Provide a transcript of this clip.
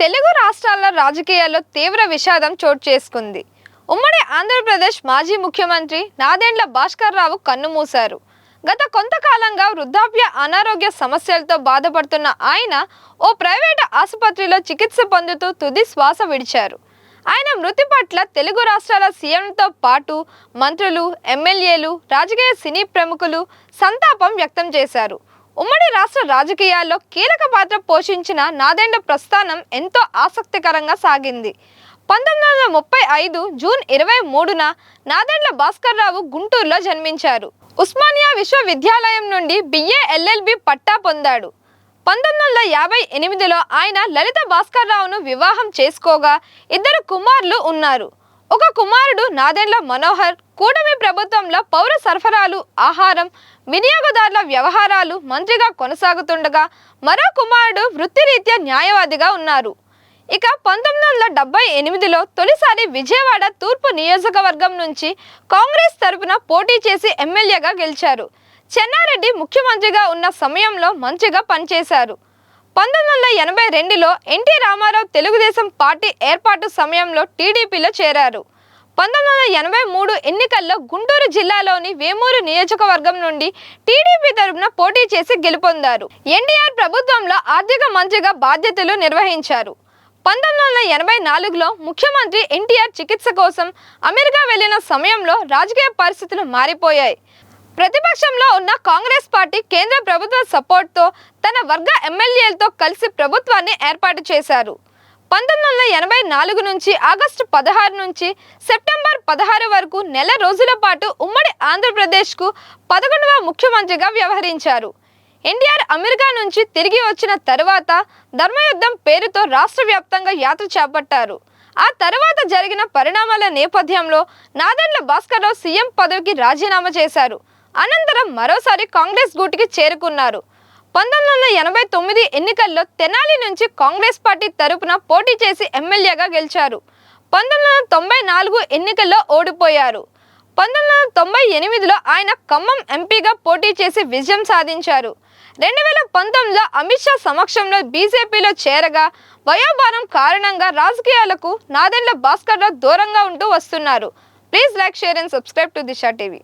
తెలుగు రాష్ట్రాల రాజకీయాల్లో తీవ్ర విషాదం చోటు చేసుకుంది. ఉమ్మడి ఆంధ్రప్రదేశ్ మాజీ ముఖ్యమంత్రి నాదెండ్ల భాస్కర్ రావు కన్నుమూశారు. గత కొంతకాలంగా వృద్ధాప్య అనారోగ్య సమస్యలతో బాధపడుతున్న ఆయన ఓ ప్రైవేటు ఆసుపత్రిలో చికిత్స పొందుతూ తుది శ్వాస విడిచారు. ఆయన మృతి పట్ల తెలుగు రాష్ట్రాల సీఎంతో పాటు మంత్రులు, ఎమ్మెల్యేలు, రాజకీయ సినీ ప్రముఖులు సంతాపం వ్యక్తం చేశారు. ఉమ్మడి రాష్ట్ర రాజకీయాల్లో కీలక పాత్ర పోషించిన నాదెండ్ల ప్రస్థానం ఎంతో ఆసక్తికరంగా సాగింది. 1935 జూన్ 23న నాదెండ్ల భాస్కర్ రావు గుంటూరులో జన్మించారు. ఉస్మానియా విశ్వవిద్యాలయం నుండి BA LLB పట్టా పొందాడు. 1958లో ఆయన లలిత భాస్కర్ రావును వివాహం చేసుకోగా ఇద్దరు కుమారులు ఉన్నారు. ఒక కుమారుడు నాదెండ్ల మనోహర్ కూటమి ప్రభుత్వంలో పౌర సరఫరాలు, ఆహారం, వినియోగదారుల వ్యవహారాలు మంత్రిగా కొనసాగుతుండగా మరో కుమారుడు వృత్తిరీత్యా న్యాయవాదిగా ఉన్నారు. ఇక 1978లో తొలిసారి విజయవాడ తూర్పు నియోజకవర్గం నుంచి కాంగ్రెస్ తరపున పోటీ చేసి ఎమ్మెల్యేగా గెలిచారు. చెన్నారెడ్డి ముఖ్యమంత్రిగా ఉన్న సమయంలో మంత్రిగా పనిచేశారు. 1982లో ఎన్టీ రామారావు తెలుగుదేశం పార్టీ ఏర్పాటు సమయంలో టీడీపీలో చేరారు. 1983 ఎన్నికల్లో గుంటూరు జిల్లాలోని వేమూరు నియోజకవర్గం నుండి టీడీపీ తరపున పోటీ చేసి గెలుపొందారు. ఎన్టీఆర్ ప్రభుత్వంలో ఆర్థిక మంత్రిగా బాధ్యతలు నిర్వహించారు. 1984లో ముఖ్యమంత్రి ఎన్టీఆర్ చికిత్స కోసం అమెరికా వెళ్లిన సమయంలో రాజకీయ పరిస్థితులు మారిపోయాయి. ప్రతిపక్షంలో ఉన్న కాంగ్రెస్ పార్టీ కేంద్ర ప్రభుత్వ సపోర్ట్తో తన వర్గ ఎమ్మెల్యేలతో కలిసి ప్రభుత్వాన్ని ఏర్పాటు చేశారు. 1984 నుంచి ఆగస్టు 16 నుంచి సెప్టెంబర్ 16 వరకు నెల రోజుల పాటు ఉమ్మడి ఆంధ్రప్రదేశ్కు 11వ ముఖ్యమంత్రిగా వ్యవహరించారు. ఎన్టీఆర్ అమెరికా నుంచి తిరిగి వచ్చిన తర్వాత ధర్మయుద్ధం పేరుతో రాష్ట్ర వ్యాప్తంగా యాత్ర చేపట్టారు. ఆ తర్వాత జరిగిన పరిణామాల నేపథ్యంలో నాదెండ్ల భాస్కర్ రావు సీఎం పదవికి రాజీనామా చేశారు. అనంతరం మరోసారి కాంగ్రెస్ గూటికి చేరుకున్నారు. 1989 ఎన్నికల్లో తెనాలి నుంచి కాంగ్రెస్ పార్టీ తరపున పోటీ చేసి ఎమ్మెల్యేగా గెలిచారు. 1994 ఎన్నికల్లో ఓడిపోయారు. 1998లో ఆయన ఖమ్మం ఎంపీగా పోటీ చేసి విజయం సాధించారు. 2019లో అమిత్ షా సమక్షంలో బీజేపీలో చేరగా వయోభారం కారణంగా రాజకీయాలకు నాదెండ్ల భాస్కర్ రావు దూరంగా ఉంటూ వస్తున్నారు. Please like, share and subscribe to Disha TV.